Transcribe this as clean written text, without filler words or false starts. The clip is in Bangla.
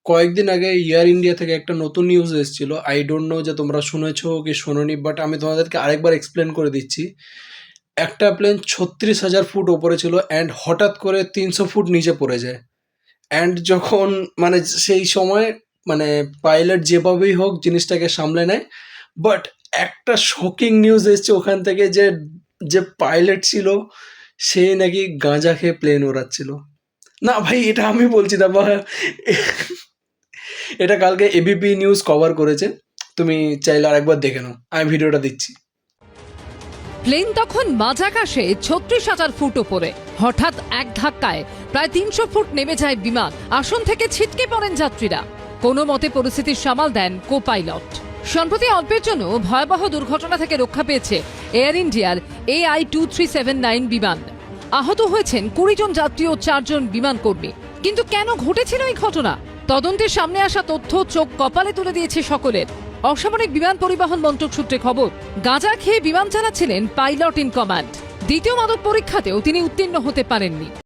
কয়েকদিন আগে এয়ার ইন্ডিয়া থেকে একটা নতুন নিউজ এসেছিল। আই ডোন্ট নো যে তোমরা শুনেছো কি শোনোনি, বাট আমি তোমাদেরকে আরেকবার এক্সপ্লেন করে দিচ্ছি। একটা প্লেন 36,000 ফুট ওপরে ছিল অ্যান্ড হঠাৎ করে 300 ফুট নিচে পড়ে যায়। অ্যান্ড যখন মানে সেই সময় মানে পাইলট যেভাবেই হোক জিনিসটাকে সামলে নেয়, বাট একটা শকিং নিউজ এসছে ওখান থেকে যে যে পাইলট ছিল সে নাকি গাঁজা খেয়ে প্লেন ওড়াচ্ছিল। না ভাই, এটা আমি বলছি না বা এটা কালকে এবিপি নিউজ কভার করেছে, তুমি চাইলে আরেকবার দেখে নাও, আমি ভিডিওটা দিচ্ছি। প্লেন তখন মাঝ আকাশে 36,000 ফুট ওপরে। হঠাৎ এক ধাক্কায় প্রায় 300 ফুট নেমে যায় বিমান। আসন থেকে ছিটকে পড়েন যাত্রীরা। কোনো মতে পরিস্থিতির সামাল দেন কো পাইলট। সম্প্রতি অল্পের জন্য ভয়াবহ দুর্ঘটনা থেকে রক্ষা পেয়েছে এয়ার ইন্ডিয়ার AI2379 বিমান। আহত হয়েছেন 20 জন যাত্রী ও 4 জন বিমান কর্মী। কিন্তু কেন ঘটেছিল এই ঘটনা? তদন্তের সামনে আসা তথ্য চোখ কপালে তুলে দিয়েছে সকলের। অসামরিক বিমান পরিবহন মন্ত্রক সূত্রে খবর, গাঁজা খেয়ে বিমান চালাচ্ছিলেন পাইলট ইন কমান্ড। দ্বিতীয় মাদক পরীক্ষাতেও তিনি উত্তীর্ণ হতে পারেননি।